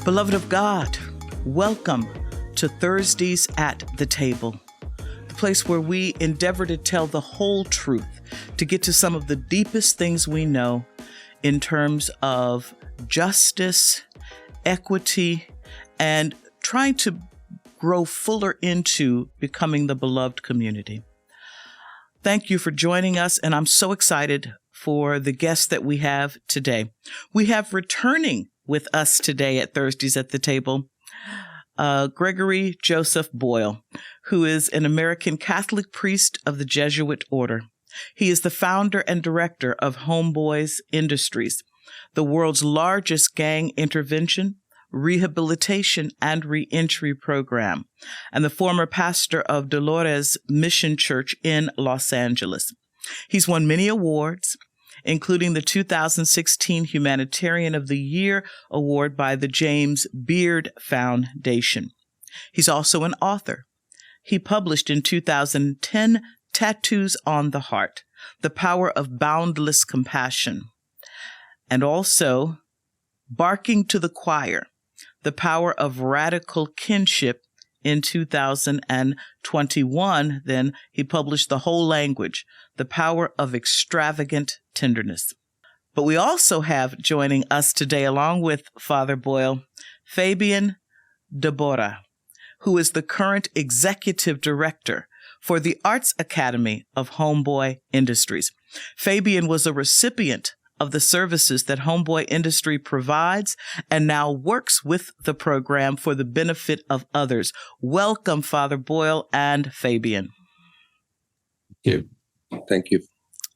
Beloved of God, welcome to Thursdays at the Table, the place where we endeavor to tell the whole truth, to get to some of the deepest things we know in terms of justice, equity, and trying to grow fuller into becoming the beloved community. Thank you for joining us, and I'm so excited for the guests that we have today. We have returning with us today at Thursdays at the Table, Gregory Joseph Boyle, who is an American Catholic priest of the Jesuit order. He is the founder and director of Homeboy Industries, the world's largest gang intervention, rehabilitation, and reentry program, and the former pastor of Dolores Mission Church in Los Angeles. He's won many awards, including the 2016 Humanitarian of the Year Award by the James Beard Foundation. He's also an author. He published in 2010 Tattoos on the Heart, The Power of Boundless Compassion, and also Barking to the Choir, The Power of Radical Kinship. In 2021, then, he published The Whole Language, The Power of Extravagant Tenderness. But we also have joining us today, along with Father Boyle, Fabian Debora, who is the current executive director for the Arts Academy of Homeboy Industries. Fabian was a recipient of the services that Homeboy Industry provides and now works with the program for the benefit of others. Welcome, Father Boyle and Fabian. Thank you.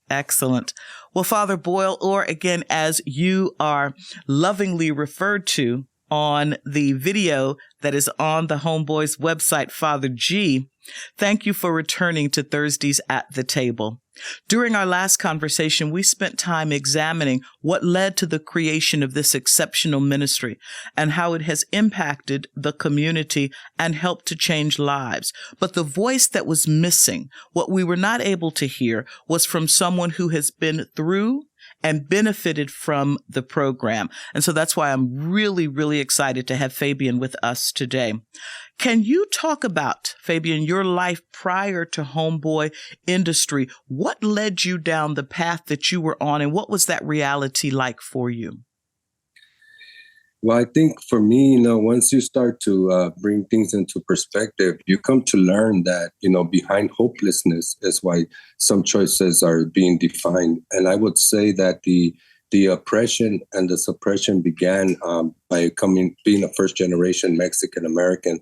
Excellent. Well, Father Boyle, or again, as you are lovingly referred to on the video that is on the Homeboy's website, Father G, thank you for returning to Thursdays at the Table. During our last conversation, we spent time examining what led to the creation of this exceptional ministry and how it has impacted the community and helped to change lives. But the voice that was missing, what we were not able to hear, was from someone who has been through and benefited from the program. And so that's why I'm really, really excited to have Fabian with us today. Can you talk about, Fabian, your life prior to Homeboy Industry? What led you down the path that you were on, and what was that reality like for you? Well, I think for me, once you start to bring things into perspective, you come to learn that, behind hopelessness is why some choices are being defined. And I would say that the oppression and the suppression began by being a first-generation Mexican-American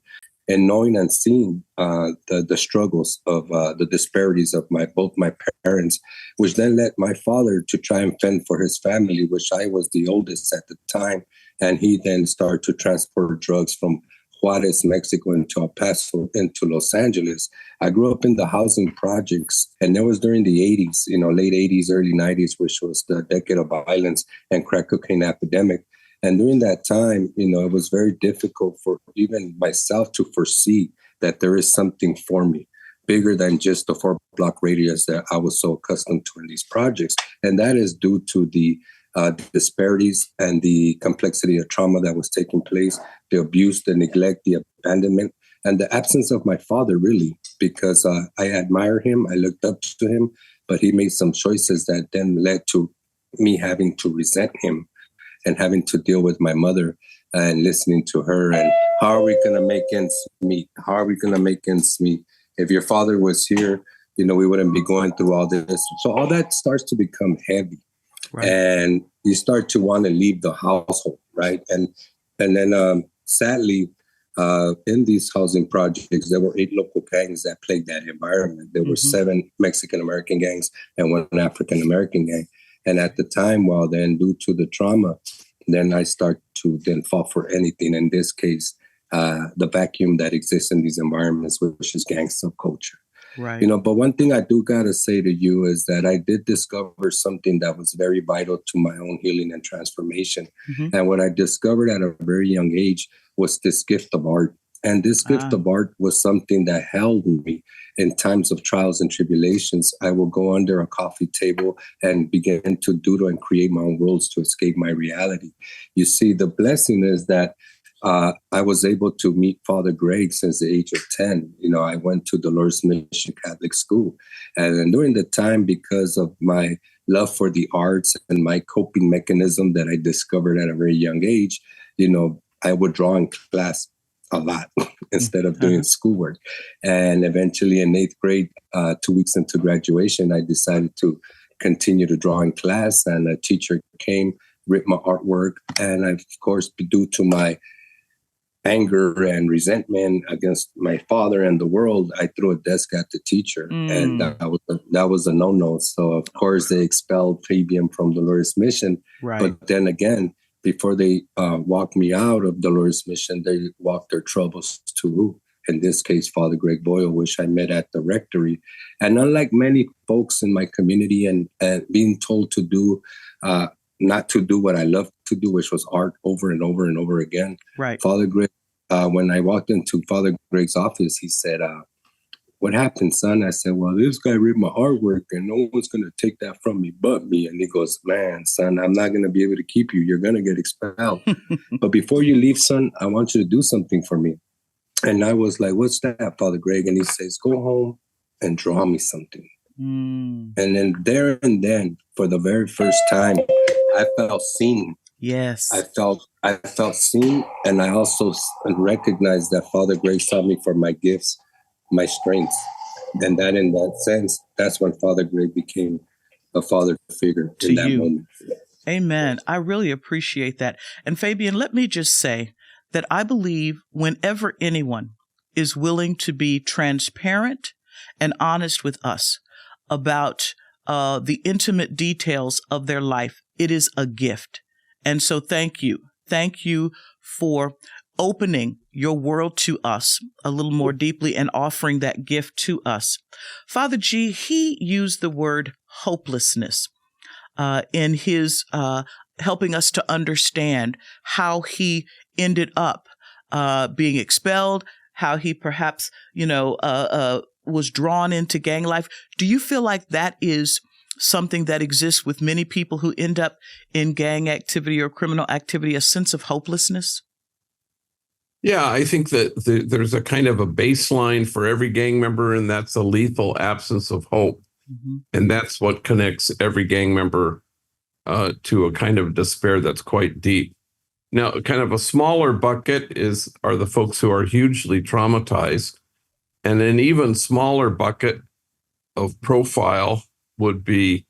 and knowing and seeing the struggles of the disparities of both my parents, which then led my father to try and fend for his family, which I was the oldest at the time. And he then started to transport drugs from Juarez, Mexico, into El Paso, into Los Angeles. I grew up in the housing projects, and that was during the 80s, late 80s, early 90s, which was the decade of violence and crack cocaine epidemic. And during that time, it was very difficult for even myself to foresee that there is something for me bigger than just the 4-block radius that I was so accustomed to in these projects. And that is due to the disparities and the complexity of trauma that was taking place, the abuse, the neglect, the abandonment, and the absence of my father, really, because I admire him, I looked up to him, but he made some choices that then led to me having to resent him and having to deal with my mother and listening to her. And how are we going to make ends meet? How are we going to make ends meet? If your father was here, we wouldn't be going through all this. So all that starts to become heavy. Right. And you start to want to leave the household, right? And then sadly, in these housing projects, there were 8 local gangs that plagued that environment. There were 7 Mexican-American gangs and 1 African-American gang. And at the time, due to the trauma, then I start to then fall for anything. In this case, the vacuum that exists in these environments, which is gang subculture. Right. But one thing I do got to say to you is that I did discover something that was very vital to my own healing and transformation. And what I discovered at a very young age was this gift of art. And this gift of art was something that held me in times of trials and tribulations. I will go under a coffee table and begin to doodle and create my own worlds to escape my reality. You see, the blessing is that I was able to meet Father Greg since the age of 10. I went to Dolores Mission Catholic School. And then during the time, because of my love for the arts and my coping mechanism that I discovered at a very young age, I would draw in class a lot instead of doing schoolwork. And eventually in 8th grade, 2 weeks into graduation, I decided to continue to draw in class. And a teacher came, ripped my artwork. And of course, due to my anger and resentment against my father and the world, I threw a desk at the teacher, and that was a no-no. So of course they expelled Fabian from Dolores Mission. Right. But then again, before they walked me out of Dolores Mission, they walked their troubles to, in this case, Father Greg Boyle, which I met at the rectory. And unlike many folks in my community, and being told to do, not to do what I love to do, which was art over and over and over again. Right. Father Greg, when I walked into Father Greg's office, he said, "What happened, son?" I said, "Well, this guy read my artwork and no one's going to take that from me but me." And he goes, "Man, son, I'm not going to be able to keep you. You're going to get expelled. But before you leave, son, I want you to do something for me." And I was like, "What's that, Father Greg?" And he says, "Go home and draw me something." And then there and then, for the very first time, I felt seen. Yes. I felt seen, and I also recognized that Father Greg saw me for my gifts, my strengths. And that, in that sense, that's when Father Greg became a father figure in that moment. Amen. I really appreciate that. And Fabian, let me just say that I believe whenever anyone is willing to be transparent and honest with us about the intimate details of their life, it is a gift. And so thank you. Thank you for opening your world to us a little more deeply and offering that gift to us. Father G, he used the word hopelessness in his helping us to understand how he ended up being expelled, how he perhaps, was drawn into gang life. Do you feel like that is something that exists with many people who end up in gang activity or criminal activity, a sense of hopelessness? Yeah, I think that there's a kind of a baseline for every gang member, and that's a lethal absence of hope. Mm-hmm. And that's what connects every gang member to a kind of despair that's quite deep. Now, kind of a smaller bucket are the folks who are hugely traumatized. And an even smaller bucket of profile would be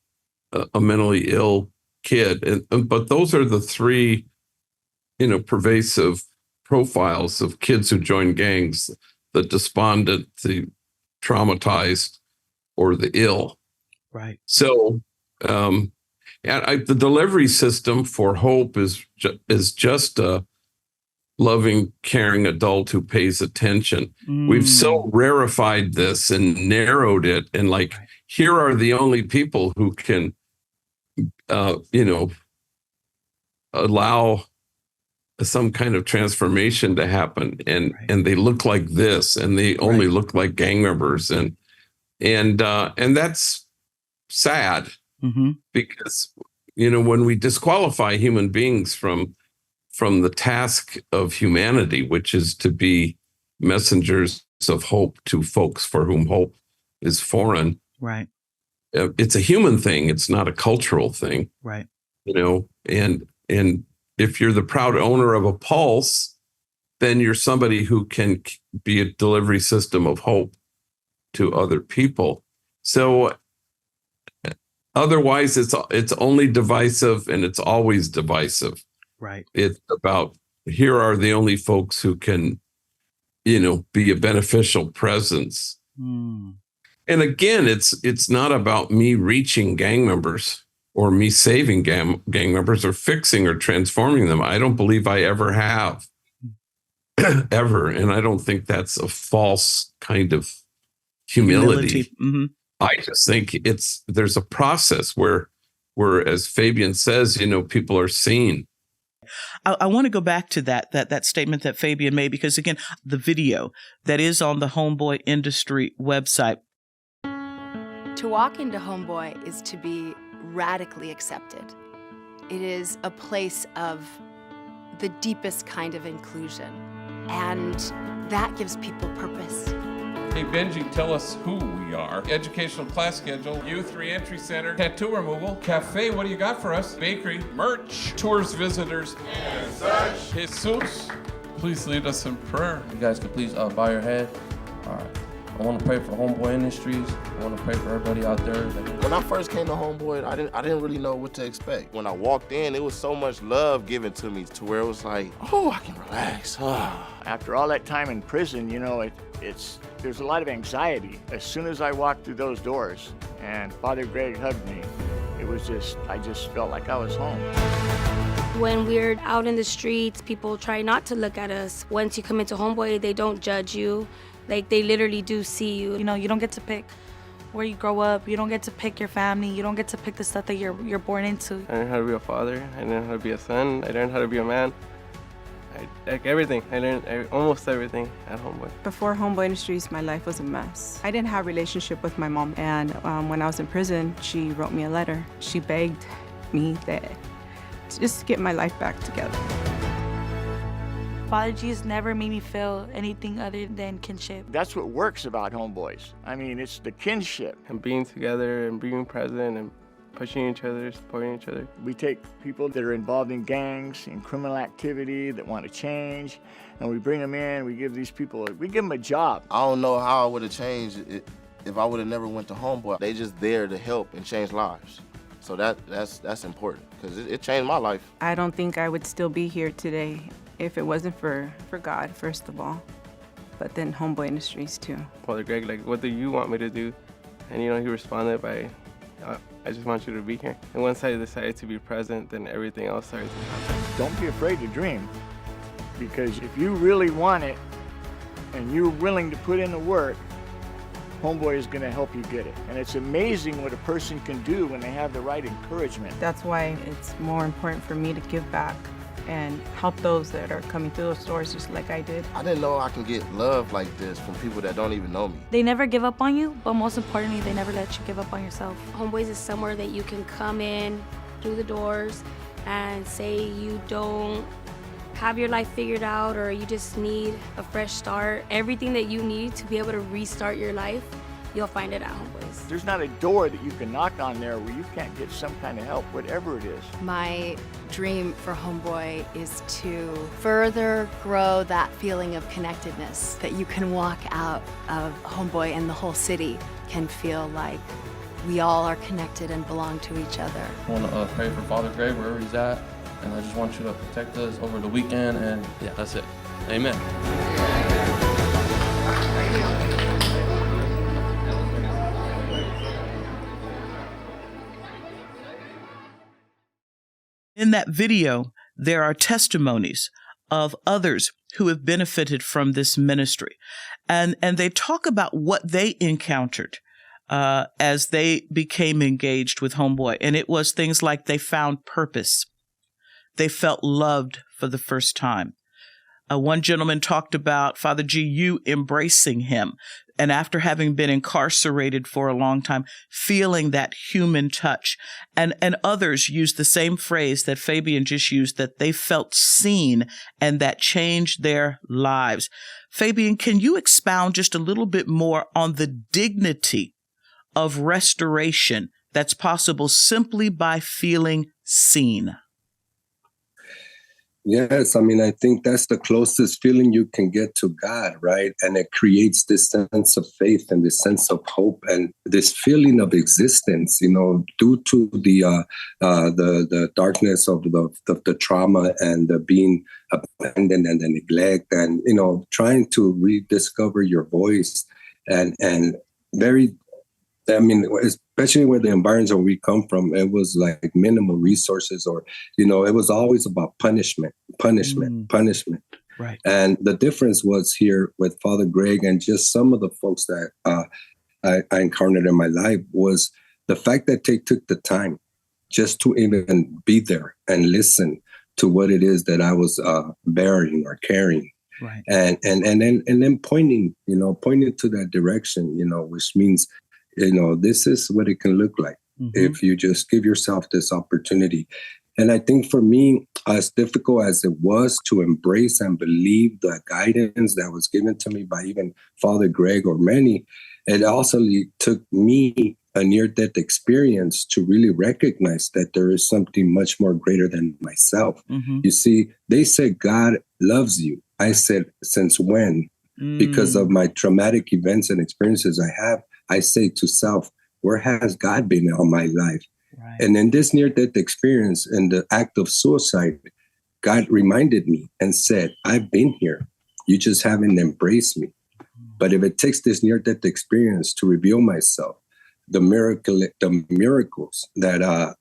a mentally ill kid. But those are the three, pervasive profiles of kids who join gangs: the despondent, the traumatized, or the ill. Right. So the delivery system for hope is just a loving, caring adult who pays attention. We've so rarefied this and narrowed it, and here are the only people who can, allow some kind of transformation to happen, and they look like this, and they only look like gang members, and that's sad, because when we disqualify human beings from the task of humanity, which is to be messengers of hope to folks for whom hope is foreign. Right. It's a human thing. It's not a cultural thing. Right. And if you're the proud owner of a pulse, then you're somebody who can be a delivery system of hope to other people. So otherwise, it's only divisive, and it's always divisive. Right. It's about, here are the only folks who can, be a beneficial presence. And again, it's not about me reaching gang members or me saving gang members or fixing or transforming them. I don't believe I ever have, ever. And I don't think that's a false kind of humility. I just think there's a process where, as Fabian says, people are seen. I want to go back to that statement that Fabian made, because again, the video that is on the Homeboy Industry website. To walk into Homeboy is to be radically accepted. It is a place of the deepest kind of inclusion. And that gives people purpose. Hey Benji, tell us who we are. Educational class schedule, youth reentry center, tattoo removal, cafe, what do you got for us? Bakery, merch, tours, visitors, and such. Jesus, please lead us in prayer. You guys could please bow your head. All right. I want to pray for Homeboy Industries. I want to pray for everybody out there. When I first came to Homeboy, I didn't really know what to expect. When I walked in, it was so much love given to me to where it was like, oh, I can relax. After all that time in prison, you know, there's a lot of anxiety. As soon as I walked through those doors and Father Greg hugged me, I just felt like I was home. When we're out in the streets, people try not to look at us. Once you come into Homeboy, they don't judge you. Like, they literally do see you. You know, you don't get to pick where you grow up. You don't get to pick your family. You don't get to pick the stuff that you're born into. I learned how to be a father. I learned how to be a son. I learned how to be a man. Like everything. I learned almost everything at Homeboy. Before Homeboy Industries, my life was a mess. I didn't have a relationship with my mom. And when I was in prison, she wrote me a letter. She begged me to just get my life back together. Father Jesus never made me feel anything other than kinship. That's what works about Homeboys. I mean, it's the kinship. And being together and being present and pushing each other, supporting each other. We take people that are involved in gangs, in criminal activity, that want to change, and we bring them in, we give them a job. I don't know how I would have changed it if I would have never went to Homeboy. They just there to help and change lives. So that's important, because it changed my life. I don't think I would still be here today if it wasn't for God, first of all, but then Homeboy Industries too. Father Greg, like, what do you want me to do? And he responded by, I just want you to be here. And once I decided to be present, then everything else started to happen. Don't be afraid to dream, because if you really want it and you're willing to put in the work, Homeboy is going to help you get it. And it's amazing what a person can do when they have the right encouragement. That's why it's more important for me to give back and help those that are coming through those doors just like I did. I didn't know I can get love like this from people that don't even know me. They never give up on you, but most importantly, they never let you give up on yourself. Homeboys is somewhere that you can come in through the doors and say you don't have your life figured out or you just need a fresh start. Everything that you need to be able to restart your life, you'll find it at Homeboys. There's not a door that you can knock on there where you can't get some kind of help, whatever it is. My dream for Homeboy is to further grow that feeling of connectedness, that you can walk out of Homeboy and the whole city can feel like we all are connected and belong to each other. I want to pray for Father Greg wherever he's at, and I just want you to protect us over the weekend, and yeah, that's it. Amen. In that video, there are testimonies of others who have benefited from this ministry. And they talk about what they encountered as they became engaged with Homeboy. And it was things like they found purpose. They felt loved for the first time. One gentleman talked about Father G, you embracing him. And after having been incarcerated for a long time, feeling that human touch. And others used the same phrase that Fabian just used, that they felt seen and that changed their lives. Fabian, can you expound just a little bit more on the dignity of restoration that's possible simply by feeling seen? Yes, I mean, I think that's the closest feeling you can get to God, right? And it creates this sense of faith and this sense of hope and this feeling of existence, you know, due to the darkness of the trauma and the being abandoned and the neglect and, you know, trying to rediscover your voice and very, I mean, especially where the environments where we come from, it was like minimal resources or, you know, it was always about punishment. Right. And the difference was here with Father Greg and just some of the folks that I encountered in my life was the fact that they took the time just to even be there and listen to what it is that I was bearing or carrying. Right. And then pointing to that direction, you know, which means, you know, this is what it can look like if you just give yourself this opportunity. And I think for me, as difficult as it was to embrace and believe the guidance that was given to me by even Father Greg or many, it also took me a near-death experience to really recognize that there is something much more greater than myself. Mm-hmm. You see, they said, God loves you. I said, since when? Because of my traumatic events and experiences I have, I say to self, where has God been all my life? Right. And in this near-death experience and the act of suicide, God reminded me and said, I've been here. You just haven't embraced me. But if it takes this near-death experience to reveal myself, the miracles that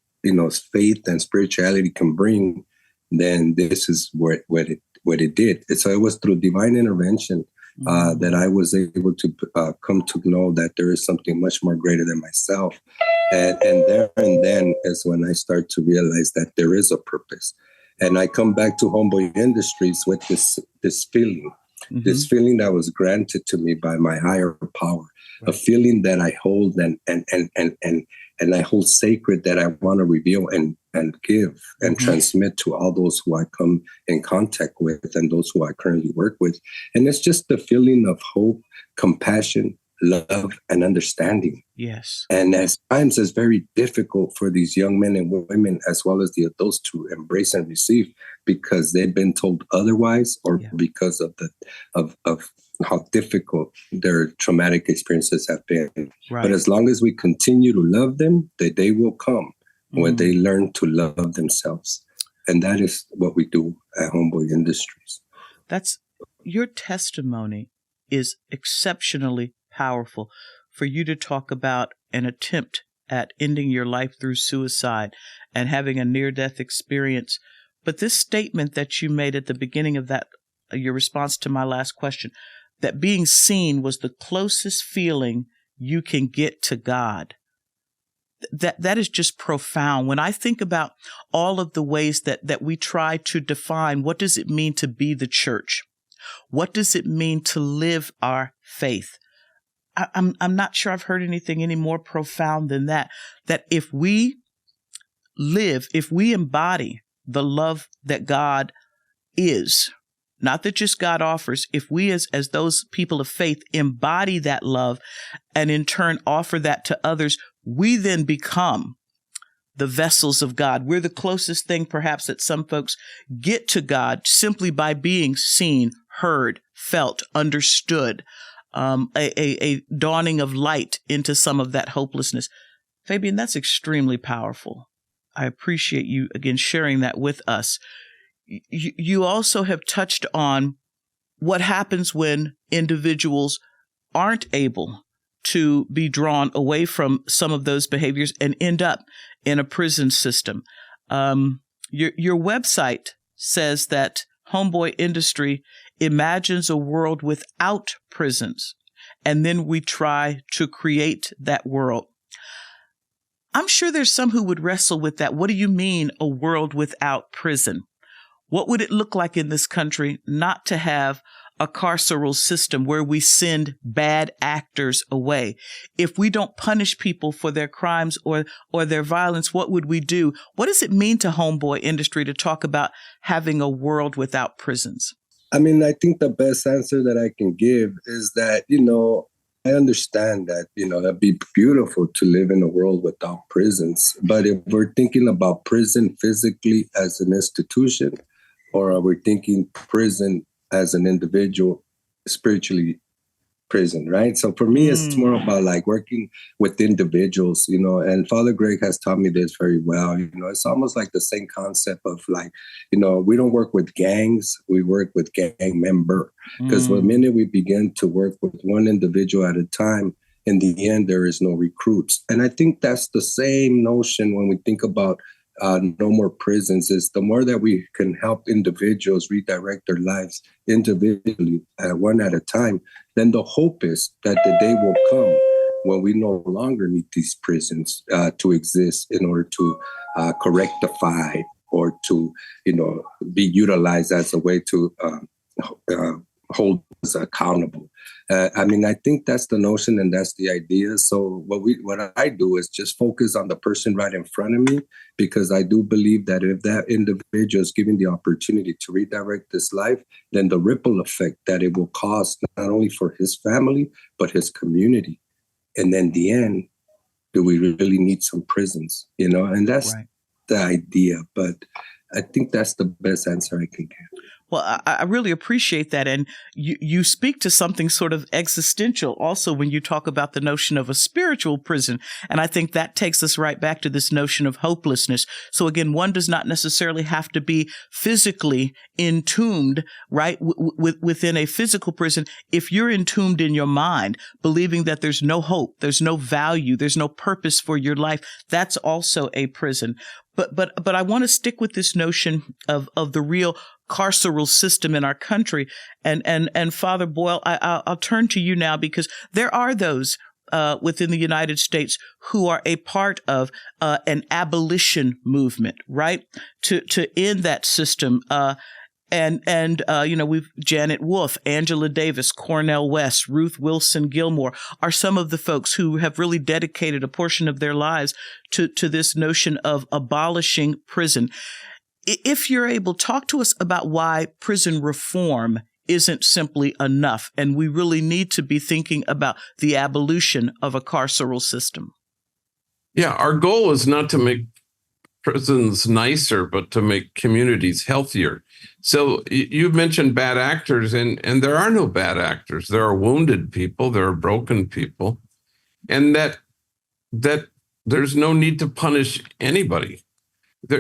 faith and spirituality can bring, then this is what it did. So it was through divine intervention that I was able to come to know that there is something much more greater than myself. And there and then is when I start to realize that there is a purpose. And I come back to Homeboy Industries with this feeling, this feeling that was granted to me by my higher power, a feeling that I hold and I hold sacred, that I want to reveal and give and transmit to all those who I come in contact with and those who I currently work with. And it's just the feeling of hope, compassion, love, and understanding. Yes. And at times it's very difficult for these young men and women, as well as the adults, to embrace and receive, because they've been told otherwise, or because of how difficult their traumatic experiences have been. Right. But as long as we continue to love them, the day will come when they learn to love themselves. And that is what we do at Homeboy Industries. That's your testimony is exceptionally powerful. For you to talk about an attempt at ending your life through suicide and having a near-death experience. But this statement that you made at the beginning of that, your response to my last question, that being seen was the closest feeling you can get to God. That is just profound. When I think about all of the ways that we try to define, what does it mean to be the church? What does it mean to live our faith? I'm not sure I've heard anything any more profound than that. That if we embody the love that God is, not that just God offers, if we as those people of faith embody that love and in turn offer that to others, we then become the vessels of God. We're the closest thing perhaps that some folks get to God simply by being seen, heard, felt, understood, a dawning of light into some of that hopelessness. Fabian, that's extremely powerful. I appreciate you again sharing that with us. You also have touched on what happens when individuals aren't able to be drawn away from some of those behaviors and end up in a prison system. Your website says that Homeboy Industry imagines a world without prisons, and then we try to create that world. I'm sure there's some who would wrestle with that. What do you mean, a world without prison? What would it look like in this country not to have a carceral system where we send bad actors away? If we don't punish people for their crimes or their violence, what would we do? What does it mean to Homeboy Industry to talk about having a world without prisons? I mean, I think the best answer that I can give is that, I understand that, that'd be beautiful to live in a world without prisons. But if we're thinking about prison physically as an institution, or are we thinking prison as an individual, spiritually prison, right? So for me, it's more about like working with individuals, and Father Greg has taught me this very well. It's almost like the same concept of like, we don't work with gangs, we work with gang member. Because the minute we begin to work with one individual at a time, in the end, there is no recruits. And I think that's the same notion when we think about no more prisons, is the more that we can help individuals redirect their lives individually, one at a time, then the hope is that the day will come when we no longer need these prisons to exist in order to rectify or to, be utilized as a way to hold us accountable. I mean, I think that's the notion and that's the idea. So what I do is just focus on the person right in front of me, because I do believe that if that individual is given the opportunity to redirect his life, then the ripple effect that it will cause not only for his family, but his community. And then the end, do we really need some prisons? And that's the idea. But I think that's the best answer I can give. Well, I really appreciate that. And you speak to something sort of existential also when you talk about the notion of a spiritual prison. And I think that takes us right back to this notion of hopelessness. So again, one does not necessarily have to be physically entombed, right, within a physical prison. If you're entombed in your mind, believing that there's no hope, there's no value, there's no purpose for your life, that's also a prison. But I want to stick with this notion of the real carceral system in our country. And Father Boyle, I'll turn to you now, because there are those within the United States who are a part of an abolition movement, right? To end that system. We've Janet Wolfe, Angela Davis, Cornel West, Ruth Wilson Gilmore are some of the folks who have really dedicated a portion of their lives to this notion of abolishing prison. If you're able, talk to us about why prison reform isn't simply enough, and we really need to be thinking about the abolition of a carceral system. Yeah, our goal is not to make prisons nicer, but to make communities healthier. So you've mentioned bad actors, and there are no bad actors. There are wounded people, there are broken people, and that there's no need to punish anybody.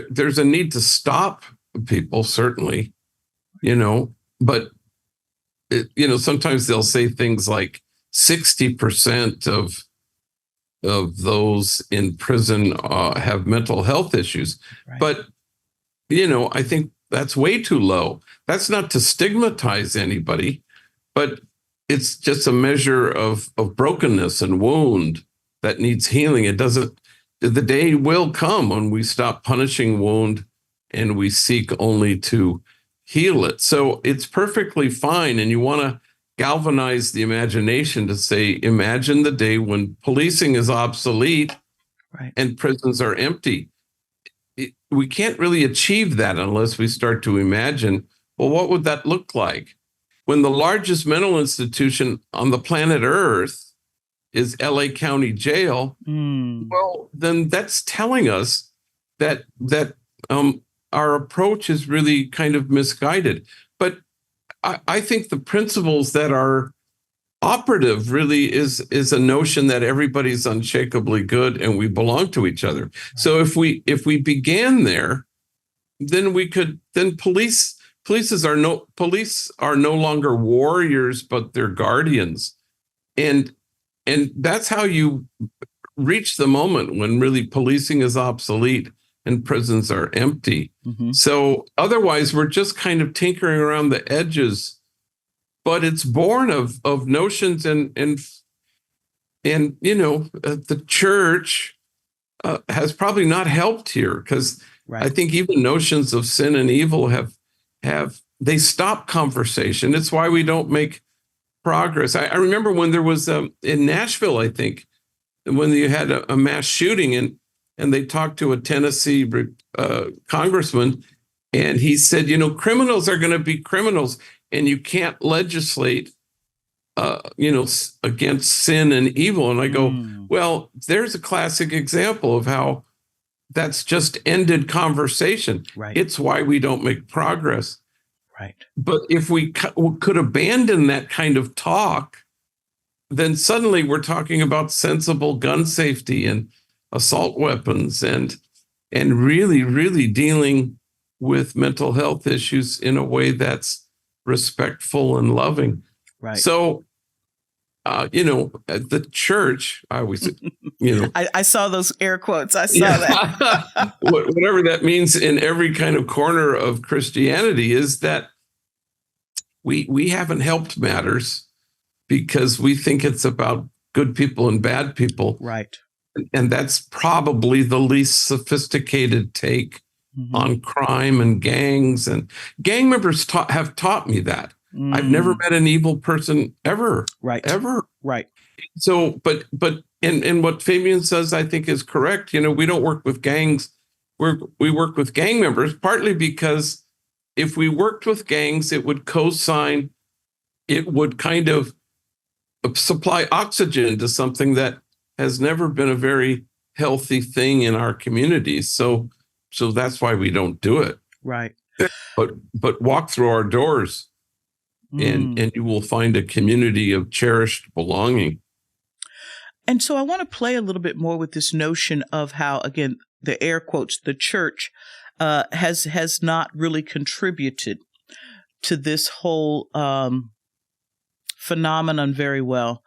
There's a need to stop people, certainly, but sometimes they'll say things like 60% of those in prison have mental health issues. Right. But, I think that's way too low. That's not to stigmatize anybody, but it's just a measure of brokenness and wound that needs healing. The day will come when we stop punishing wound and we seek only to heal it. So it's perfectly fine. And you want to galvanize the imagination to say, imagine the day when policing is obsolete, right, and prisons are empty. We can't really achieve that unless we start to imagine, well, what would that look like? When the largest mental institution on the planet Earth is LA County Jail, well, then that's telling us that our approach is really kind of misguided. But I think the principles that are operative really is a notion that everybody's unshakably good and we belong to each other. Right. So if we began there, then police are no longer warriors, but they're guardians. And that's how you reach the moment when really policing is obsolete and prisons are empty. Mm-hmm. So otherwise, we're just kind of tinkering around the edges, but it's born of notions and the church has probably not helped here, because right, I think even notions of sin and evil have they stop conversation. It's why we don't make progress. I remember when there was in Nashville, I think, when you had a mass shooting and they talked to a Tennessee congressman, and he said, criminals are going to be criminals, and you can't legislate, against sin and evil. And I go, well, there's a classic example of how that's just ended conversation. Right. It's why we don't make progress. Right. But if we could abandon that kind of talk, then suddenly we're talking about sensible gun safety and assault weapons and really, really dealing with mental health issues in a way that's respectful and loving. Right. So, at the church, I always, I saw those air quotes. I saw that. Whatever that means in every kind of corner of Christianity is that we haven't helped matters because we think it's about good people and bad people. Right. And that's probably the least sophisticated take on crime and gangs. And gang members have taught me that. I've never met an evil person ever. Right. Ever. Right. So, but and what Fabian says, I think is correct. We don't work with gangs. We work with gang members, partly because if we worked with gangs, it would co-sign, it would kind of supply oxygen to something that has never been a very healthy thing in our communities. So that's why we don't do it. Right. But walk through our doors and you will find a community of cherished belonging. And so I want to play a little bit more with this notion of how, again, the air quotes, the church has not really contributed to this whole phenomenon very well.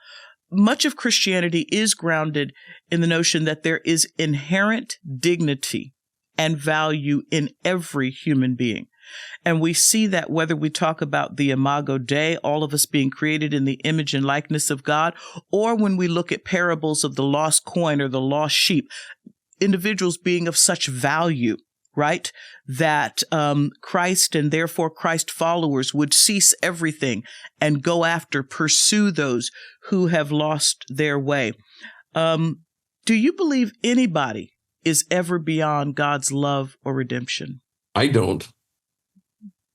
Much of Christianity is grounded in the notion that there is inherent dignity and value in every human being. And we see that whether we talk about the Imago Dei, all of us being created in the image and likeness of God, or when we look at parables of the lost coin or the lost sheep, individuals being of such value, right, that Christ and therefore Christ followers would cease everything and go after, pursue those who have lost their way. Do you believe anybody is ever beyond God's love or redemption? I don't.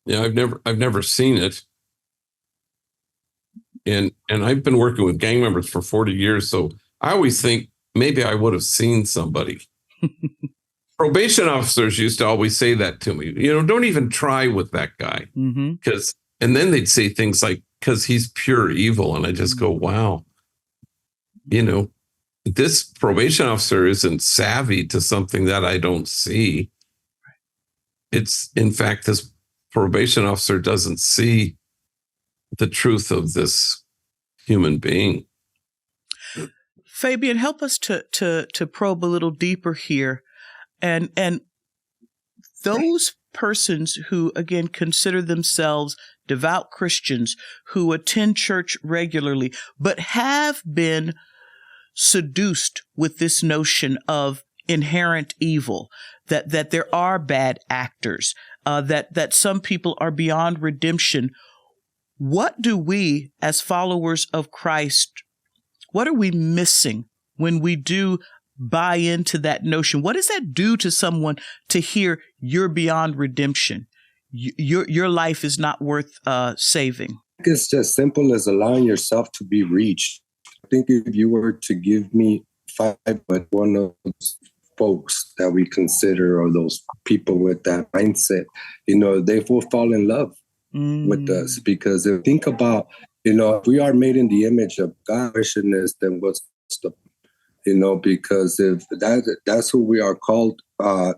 Yeah, I've never seen it. And I've been working with gang members for 40 years, so I always think maybe I would have seen somebody. Probation officers used to always say that to me. Don't even try with that guy. And then they'd say things like, because he's pure evil. And I just go, wow. This probation officer isn't savvy to something that I don't see. It's, in fact, this probation officer doesn't see the truth of this human being. Fabian, help us to probe a little deeper here. And those persons who, again, consider themselves devout Christians, who attend church regularly, but have been seduced with this notion of inherent evil, that there are bad actors, that some people are beyond redemption. What do we, as followers of Christ, what are we missing when we do buy into that notion? What does that do to someone to hear you're beyond redemption? Your life is not worth saving. It's just simple as allowing yourself to be reached. I think if you were to give me 5, but one of those folks that we consider, or those people with that mindset, they will fall in love with us. Because if you think about, if we are made in the image of God, then what's the, because if that's who we are called, I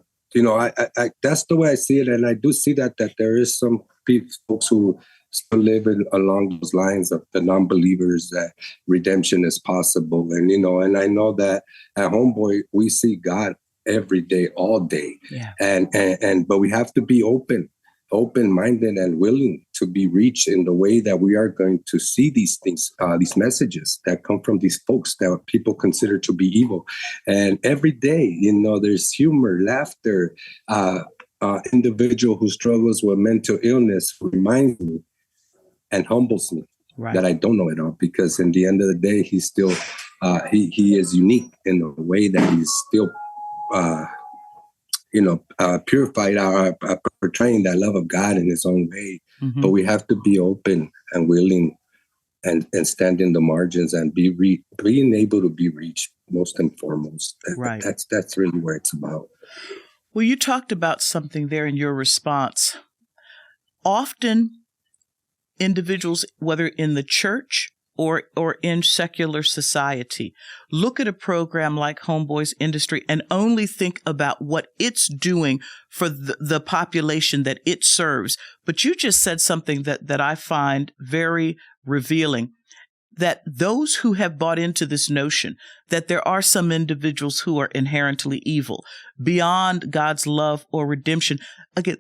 that's the way I see it. And I do see that there is some folks who still live along those lines of the non-believers, that redemption is possible. And, and I know that at Homeboy, we see God every day, all day. Yeah. But we have to be open-minded and willing to be reached in the way that we are going to see these things, these messages that come from these folks that people consider to be evil. And every day, there's humor, laughter, individual who struggles with mental illness reminds me and humbles me that I don't know it all, because in the end of the day, he's still, he is unique in the way that he's still, purified, portraying that love of God in his own way. But we have to be open and willing and stand in the margins and being able to be reached most and foremost. Right. That's really where it's about. Well, you talked about something there in your response. Often individuals, whether in the church or in secular society, look at a program like Homeboy Industries and only think about what it's doing for the population that it serves. But you just said something that I find very revealing, that those who have bought into this notion that there are some individuals who are inherently evil, beyond God's love or redemption, again,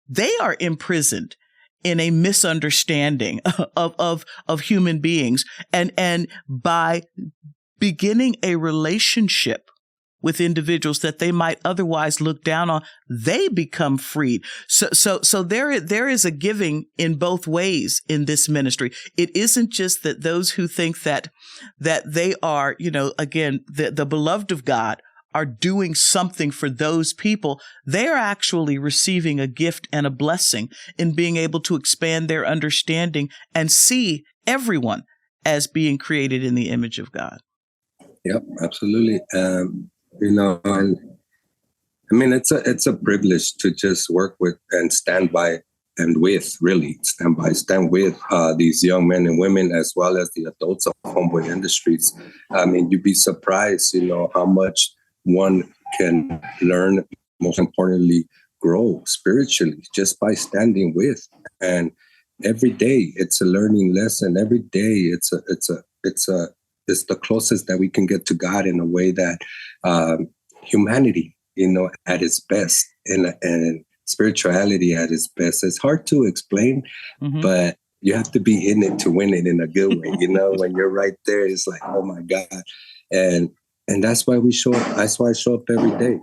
they are imprisoned in a misunderstanding of human beings. And by beginning a relationship with individuals that they might otherwise look down on, they become freed. So there is a giving in both ways in this ministry. It isn't just that those who think that they are, again, the beloved of God are doing something for those people. They are actually receiving a gift and a blessing in being able to expand their understanding and see everyone as being created in the image of God. Yep, absolutely. And I mean, it's a privilege to just work with and stand by and with, really, stand with these young men and women, as well as the adults of Homeboy Industries. I mean, you'd be surprised, how much one can learn, most importantly, grow spiritually just by standing with. And every day it's a learning lesson. Every day it's the closest that we can get to God in a way that humanity, at its best, and spirituality at its best. It's hard to explain, but you have to be in it to win it in a good way. When you're right there, it's like, oh my God. And that's why we show up. That's why I show up every day.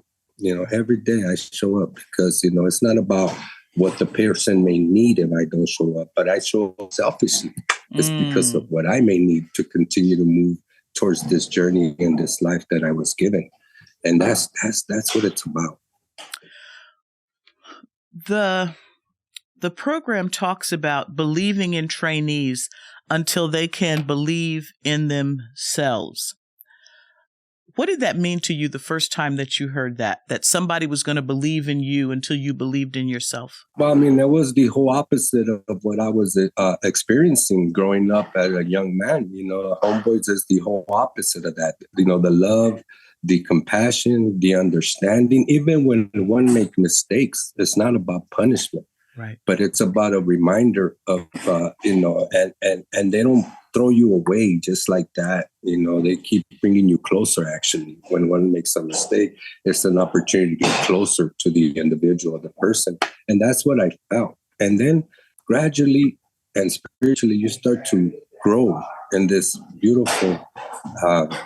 Every day I show up because, it's not about what the person may need if I don't show up, but I show up selfishly. It's because of what I may need to continue to move towards this journey in this life that I was given. And that's what it's about. The program talks about believing in trainees until they can believe in themselves. What did that mean to you the first time that you heard that somebody was going to believe in you until you believed in yourself? Well, I mean, that was the whole opposite of what I was experiencing growing up as a young man. Homeboys is the whole opposite of that. The love, the compassion, the understanding. Even when one makes mistakes, it's not about punishment. Right. But it's about a reminder of, and they don't throw you away just like that. They keep bringing you closer, actually. When one makes a mistake, it's an opportunity to get closer to the individual, the person. And that's what I felt. And then gradually and spiritually, you start to grow in this beautiful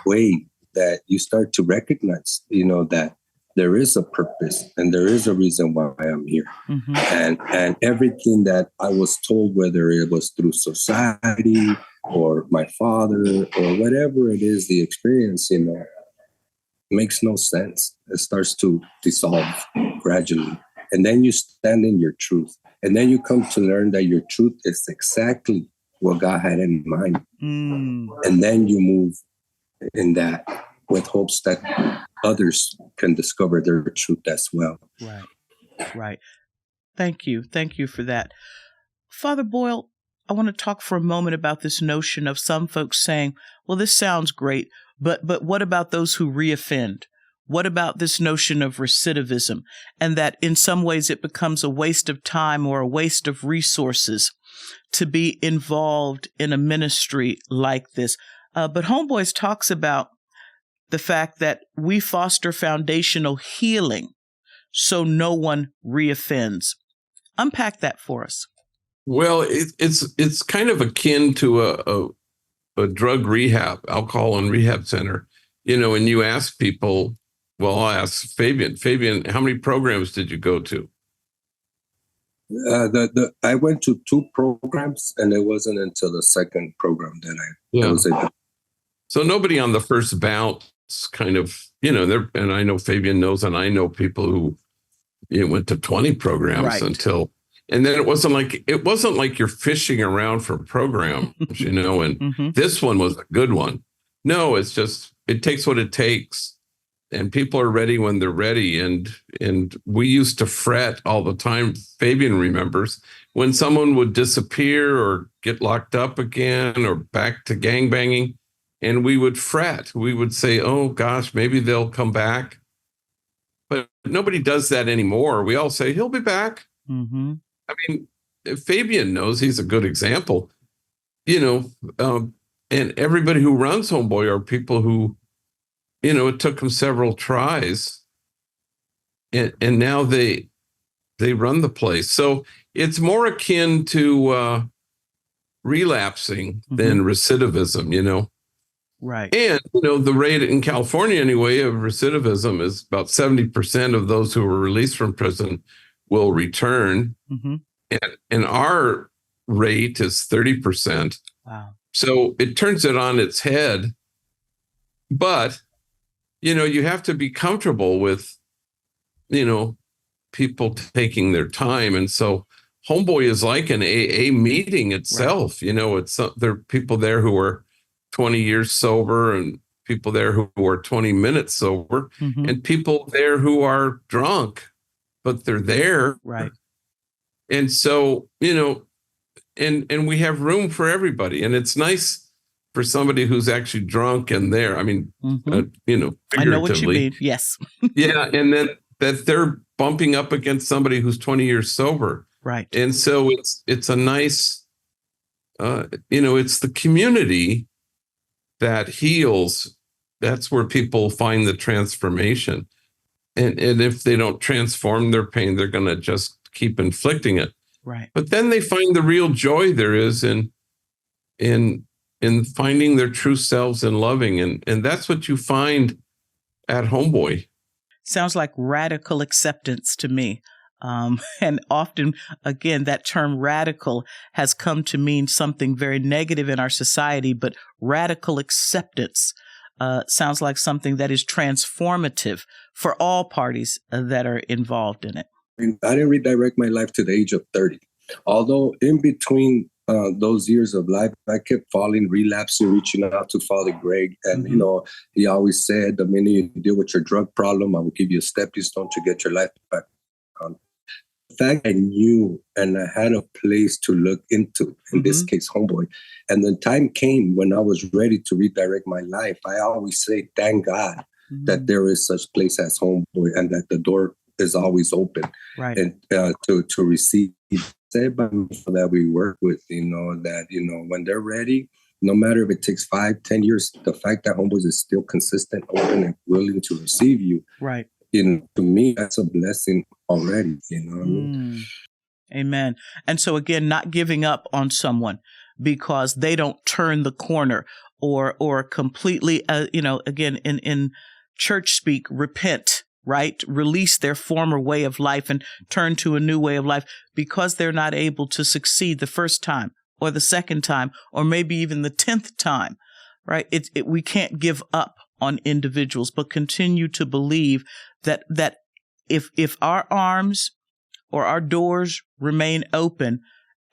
way that you start to recognize, that there is a purpose and there is a reason why I'm here. And everything that I was told, whether it was through society or my father or whatever it is, the experience, makes no sense. It starts to dissolve gradually. And then you stand in your truth. And then you come to learn that your truth is exactly what God had in mind. And then you move in that with hopes that others can discover their truth as well. Right. Thank you for that. Father Boyle, I want to talk for a moment about this notion of some folks saying, well, this sounds great, but what about those who reoffend? What about this notion of recidivism? And that in some ways it becomes a waste of time or a waste of resources to be involved in a ministry like this. But Homeboys talks about the fact that we foster foundational healing so no one reoffends. Unpack that for us. Well, it's kind of akin to a drug rehab, alcohol and rehab center. And you ask people, well, I'll ask Fabian. Fabian, how many programs did you go to? I went to 2 programs, and it wasn't until the second program that I was able. So nobody on the first bounce kind of, and I know Fabian knows, and I know people who went to 20 programs until, and then it wasn't like you're fishing around for programs, and this one was a good one. No, it's just, it takes what it takes, and people are ready when they're ready. And we used to fret all the time. Fabian remembers when someone would disappear or get locked up again or back to gangbanging. And we would fret. We would say, oh, gosh, maybe they'll come back. But nobody does that anymore. We all say, he'll be back. I mean, Fabian knows, he's a good example. And everybody who runs Homeboy are people who, it took them several tries. And now they run the place. So it's more akin to relapsing than recidivism, Right. And, the rate in California anyway of recidivism is about 70% of those who were released from prison will return. Mm-hmm. And our rate is 30%. Wow. So it turns it on its head. But, you have to be comfortable with, people taking their time. And so Homeboy is like an AA meeting itself. Right. There are people there who are 20 years sober and people there who are 20 minutes sober, mm-hmm. and people there who are drunk, but they're there. Right. And so, and we have room for everybody. And it's nice for somebody who's actually drunk and there. I mean, mm-hmm. Figuratively. I know what you mean. Yes. Yeah. And then that they're bumping up against somebody who's 20 years sober. Right. And so it's a nice, it's the community that heals. That's where people find the transformation. And if they don't transform their pain, they're going to just keep inflicting it. Right. But then they find the real joy there is in finding their true selves and loving. And that's what you find at Homeboy. Sounds like radical acceptance to me. And often, again, that term radical has come to mean something very negative in our society, but radical acceptance sounds like something that is transformative for all parties that are involved in it. I didn't redirect my life to the age of 30. Although in between those years of life, I kept falling, relapsing, reaching out to Father Greg. And, Mm-hmm. He always said, the minute you deal with your drug problem, I will give you a stepping stone to get your life back on. The fact I knew and I had a place to look into, in this case, Homeboy. And the time came when I was ready to redirect my life. I always say, thank God that there is such place as Homeboy and that the door is always open. Right. And to receive everybody that we work with, that, when they're ready, no matter if it takes 5-10 years, the fact that Homeboys is still consistent, open, and willing to receive you. Right. To me, that's a blessing already. You know what I mean? Amen. And so again, not giving up on someone because they don't turn the corner or completely, again, in church speak, repent, right? Release their former way of life and turn to a new way of life because they're not able to succeed the first time or the second time or maybe even the 10th time, right? We can't give up on individuals, but continue to believe that if our arms or our doors remain open,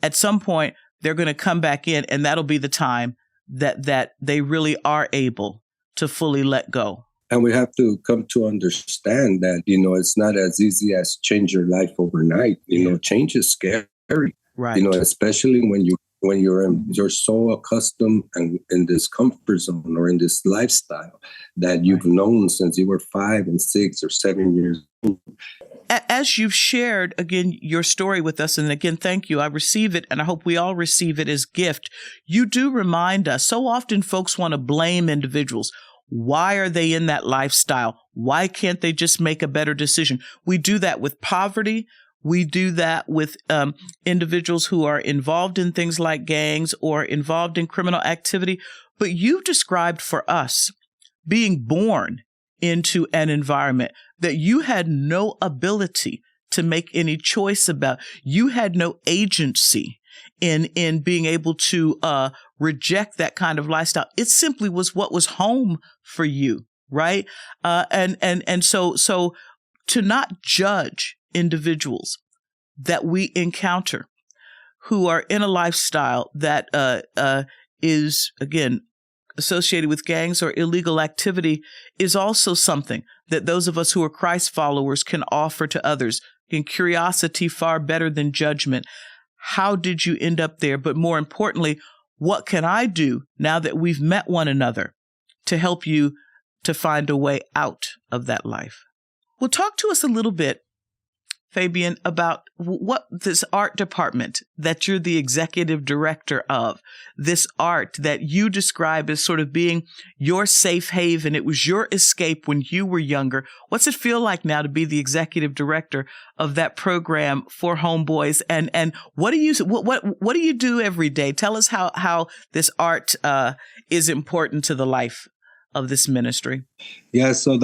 at some point they're going to come back in, and that'll be the time that they really are able to fully let go. And we have to come to understand that, it's not as easy as change your life overnight. Change is scary, right? Especially when you're so accustomed and in this comfort zone or in this lifestyle that you've known since you were 5 and 6 or 7 years old. As you've shared, again, your story with us, and again, thank you. I receive it, and I hope we all receive it as gift. You do remind us, so often folks want to blame individuals. Why are they in that lifestyle? Why can't they just make a better decision? We do that with poverty. We do that with individuals who are involved in things like gangs or involved in criminal activity. But you've described for us being born into an environment that you had no ability to make any choice about. You had no agency in being able to reject that kind of lifestyle. It simply was what was home for you, right? And so to not judge individuals that we encounter who are in a lifestyle that is, again, associated with gangs or illegal activity is also something that those of us who are Christ followers can offer to others. In curiosity, far better than judgment. How did you end up there? But more importantly, what can I do now that we've met one another to help you to find a way out of that life? Well, talk to us a little bit Fabian, about what this art department that you're the executive director of, this art that you describe as sort of being your safe haven. It was your escape when you were younger. What's it feel like now to be the executive director of that program for Homeboys? And what do you do every day? Tell us how this art is important to the life of this ministry. Yeah, so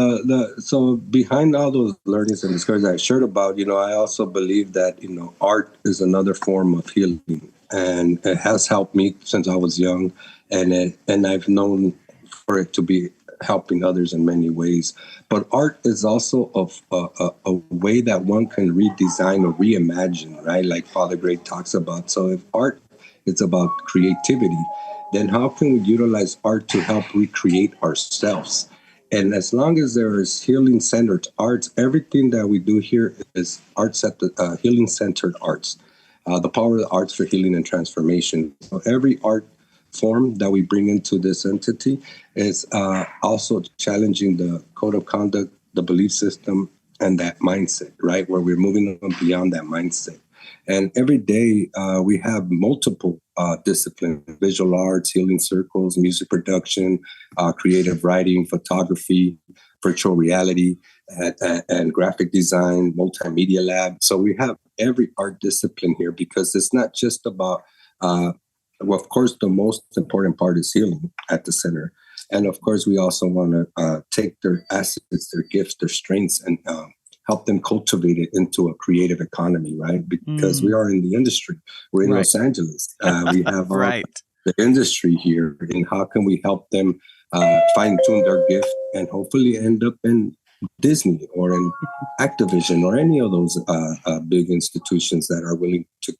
so behind all those learnings and discoveries I shared about, I also believe that, art is another form of healing, and it has helped me since I was young, and I've known for it to be helping others in many ways. But art is also a way that one can redesign or reimagine, right? Like Father Greg talks about. So if art is about creativity, then how can we utilize art to help recreate ourselves? And as long as there is healing-centered arts, everything that we do here is healing-centered arts. The power of the arts for healing and transformation. So every art form that we bring into this entity is also challenging the code of conduct, the belief system, and that mindset, right? Where we're moving on beyond that mindset. And every day we have multiple disciplines: visual arts, healing circles, music production, creative writing, photography, virtual reality, and graphic design, multimedia lab. So we have every art discipline here, because it's not just about, of course, the most important part is healing at the center. And of course, we also want to take their assets, their gifts, their strengths, and help them cultivate it into a creative economy, right? Because we are in the industry. We're in Los Angeles. We have the industry here. And how can we help them fine-tune their gift and hopefully end up in Disney or in Activision or any of those big institutions that are willing to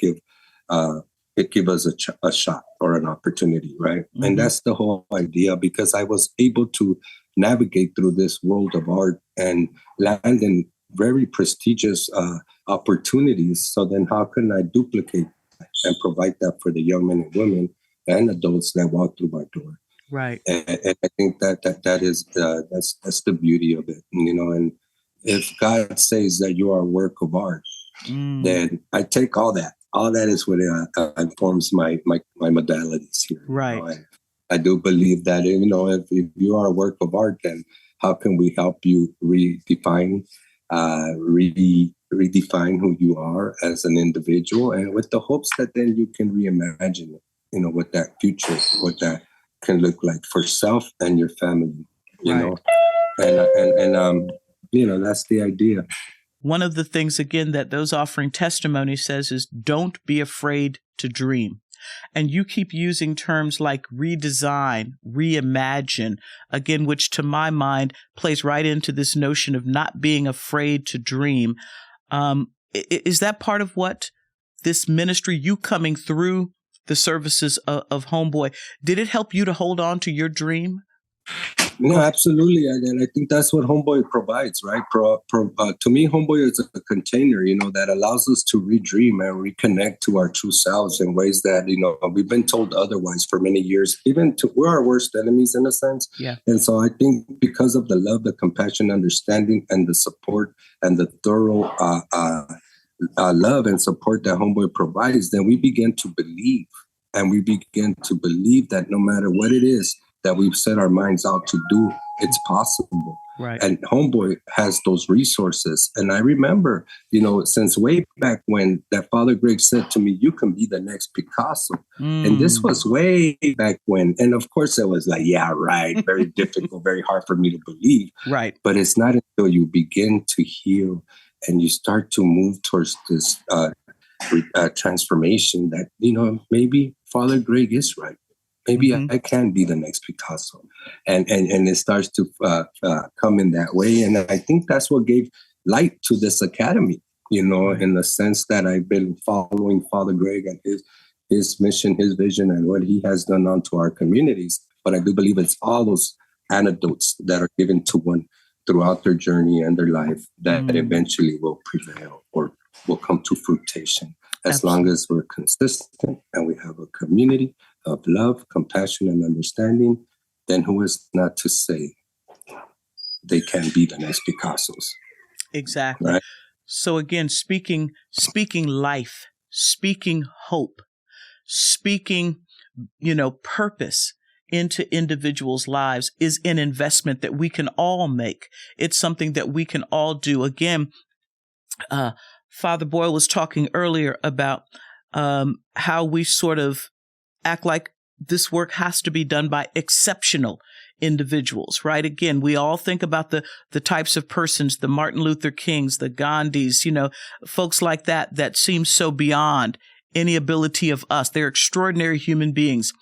give us a shot or an opportunity, right? Mm-hmm. And that's the whole idea, because I was able to navigate through this world of art and land in very prestigious opportunities. So then how can I duplicate and provide that for the young men and women and adults that walk through my door? Right. And I think that is that's the beauty of it, and if God says that you are a work of art, then I take all that. All that is what informs my modalities here. Right. And I do believe that, if you are a work of art, then how can we help you redefine who you are as an individual, and with the hopes that then you can reimagine, what that future, what that can look like for self and your family, you know, and that's the idea. One of the things, again, that those offering testimony says is don't be afraid to dream. And you keep using terms like redesign, reimagine, again, which to my mind plays right into this notion of not being afraid to dream. Is that part of what this ministry, you coming through the services of Homeboy, did it help you to hold on to your dream? No, absolutely. And I think that's what Homeboy provides, right? To me, Homeboy is a container, that allows us to redream and reconnect to our true selves in ways that, we've been told otherwise for many years. We're our worst enemies in a sense. Yeah. And so I think because of the love, the compassion, understanding, and the support and the thorough love and support that Homeboy provides, then we begin to believe. And we begin to believe that no matter what it is that we've set our minds out to do, it's possible. Right. And Homeboy has those resources. And I remember, since way back when that Father Greg said to me, you can be the next Picasso. And this was way back when. And of course it was like, yeah, right. Very difficult, very hard for me to believe. Right. But it's not until you begin to heal and you start to move towards this transformation that, maybe Father Greg is right. Maybe I can be the next Picasso. And it starts to come in that way. And I think that's what gave light to this academy, in the sense that I've been following Father Greg and his mission, his vision, and what he has done onto our communities. But I do believe it's all those anecdotes that are given to one throughout their journey and their life that eventually will prevail or will come to fruition. As long as we're consistent and we have a community of love, compassion, and understanding, then who is not to say they can be the next Picassos? Exactly. Right? So again, speaking life, speaking hope, speaking, purpose into individuals' lives is an investment that we can all make. It's something that we can all do. Again, Father Boyle was talking earlier about how we sort of act like this work has to be done by exceptional individuals, right? Again, we all think about the types of persons, the Martin Luther Kings, the Gandhis, folks like that seem so any ability of us. They're extraordinary human beings.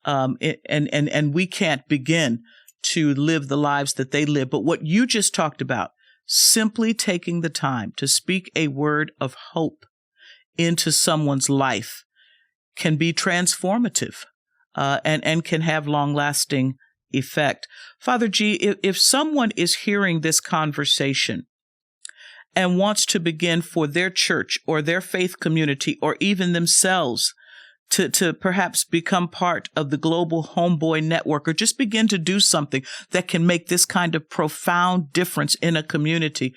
And we can't begin to live the lives that they live. But what you just talked about, simply taking the time to speak a word of hope into someone's life can be transformative, and can have long-lasting effect. Father G, if someone is hearing this conversation and wants to begin for their church or their faith community or even themselves to perhaps become part of the global Homeboy network, or just begin to do something that can make this kind of profound difference in a community,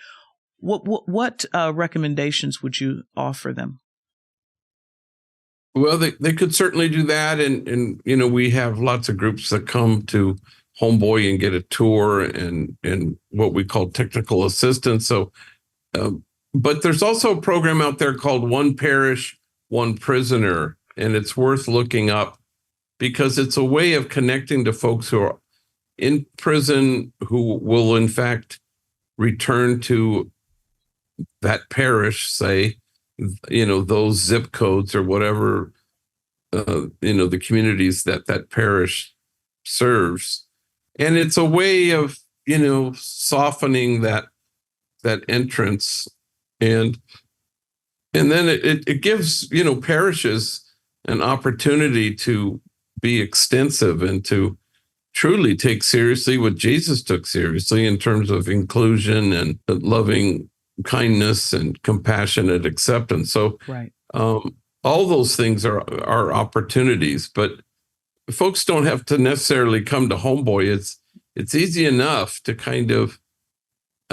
what recommendations would you offer them? Well, they could certainly do that. And we have lots of groups that come to Homeboy and get a tour and what we call technical assistance. So, but there's also a program out there called One Parish, One Prisoner. And it's worth looking up because it's a way of connecting to folks who are in prison who will, in fact, return to that parish, say, those zip codes or whatever, the communities that parish serves. And it's a way of, softening that entrance. And then it gives, parishes an opportunity to be extensive and to truly take seriously what Jesus took seriously in terms of inclusion and loving kindness and compassionate acceptance. So right. All those things are opportunities, but folks don't have to necessarily come to Homeboy. It's easy enough to kind of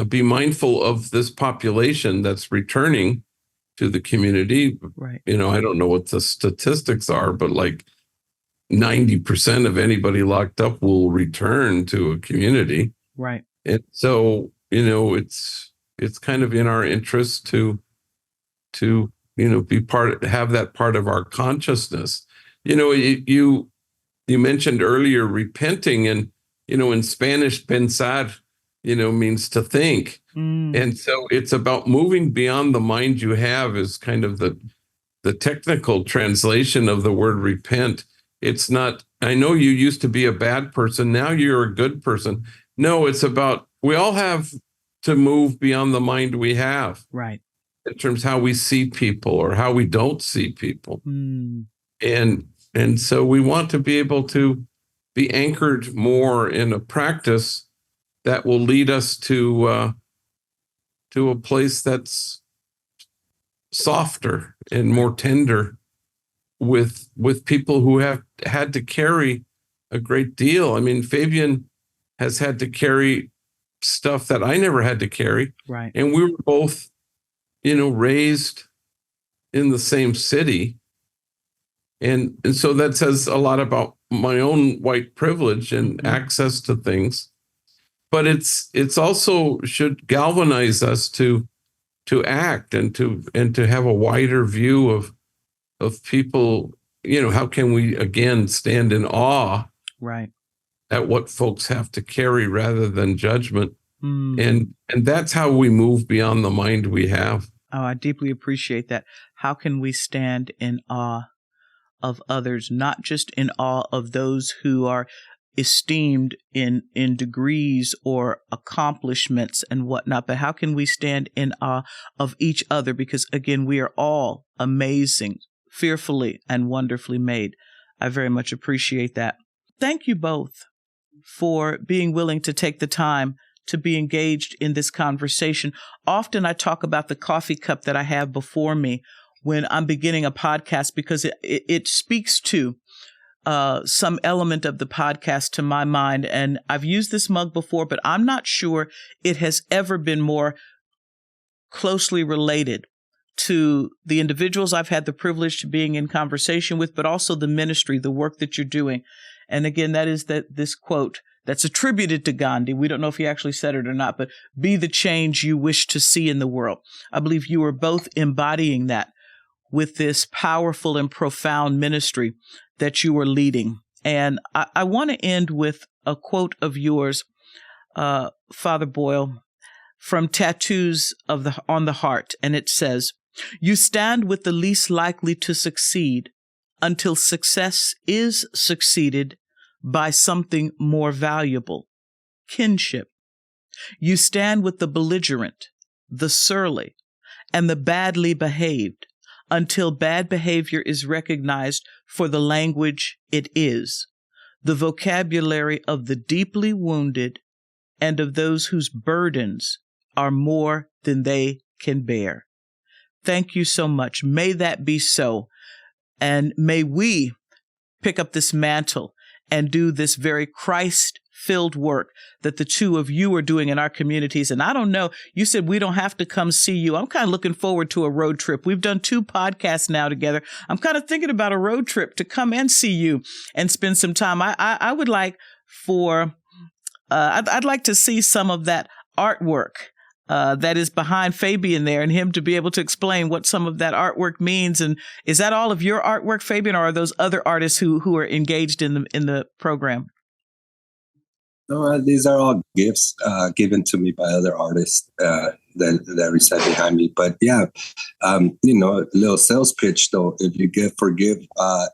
be mindful of this population that's returning to the community. Right. I don't know what the statistics are, but like 90% of anybody locked up will return to a community. Right. And so, it's kind of in our interest to have that part of our consciousness. You mentioned earlier repenting, and in Spanish, pensar, means to think. And so it's about moving beyond the mind you have is kind of the technical translation of the word repent. It's not, I know you used to be a bad person, now you're a good person. No, it's about, we all have to move beyond the mind we have. Right. In terms of how we see people or how we don't see people. And so we want to be able to be anchored more in a practice that will lead us to a place that's softer and more tender with people who have had to carry a great deal. I mean, Fabian has had to carry stuff that I never had to carry. Right. And we were both, raised in the same city. And so that says a lot about my own white privilege and access to things. But it's also should galvanize us to act and to have a wider view of people. How can we again stand in awe right. at what folks have to carry rather than judgment? And that's how we move beyond the mind we have. Oh, I deeply appreciate that. How can we stand in awe of others, not just in awe of those who are esteemed in degrees or accomplishments and whatnot, but how can we stand in awe of each other? Because again, we are all amazing, fearfully and wonderfully made. I very much appreciate that. Thank you both for being willing to take the time to be engaged in this conversation. Often I talk about the coffee cup that I have before me when I'm beginning a podcast, because it speaks to some element of the podcast to my mind. And I've used this mug before, but I'm not sure it has ever been more closely related to the individuals I've had the privilege to being in conversation with, but also the ministry, the work that you're doing. And again, that is this quote that's attributed to Gandhi. We don't know if he actually said it or not, but be the change you wish to see in the world. I believe you are both embodying that with this powerful and profound ministry that you are leading. And I want to end with a quote of yours, Father Boyle, from Tattoos on the Heart. And it says, "You stand with the least likely to succeed until success is succeeded by something more valuable, kinship. You stand with the belligerent, the surly, and the badly behaved until bad behavior is recognized for the language it is, the vocabulary of the deeply wounded and of those whose burdens are more than they can bear." Thank you so much. May that be so. And may we pick up this mantle and do this very Christ-filled work that the two of you are doing in our communities. And I don't know, you said we don't have to come see you. I'm kind of looking forward to a road trip. We've done 2 podcasts now together. I'm kind of thinking about a road trip to come and see you and spend some time. I would like I'd like to see some of that artwork that is behind Fabian there, and him to be able to explain what some of that artwork means. And is that all of your artwork, Fabian, or are those other artists who are engaged in the program? No, these are all gifts given to me by other artists that reside behind me. But yeah, a little sales pitch though. If you forgive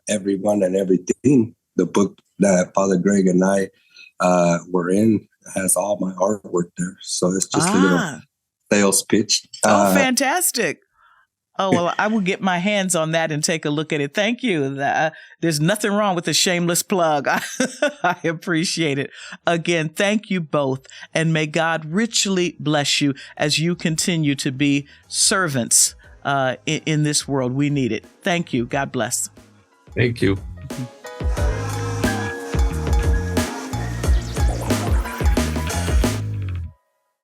everyone and everything, the book that Father Greg and I were in has all my artwork there. So it's just a little sales pitch. Fantastic. Oh, well, I will get my hands on that and take a look at it. Thank you. There's nothing wrong with a shameless plug. I appreciate it. Again, thank you both. And may God richly bless you as you continue to be servants in this world. We need it. Thank you. God bless. Thank you.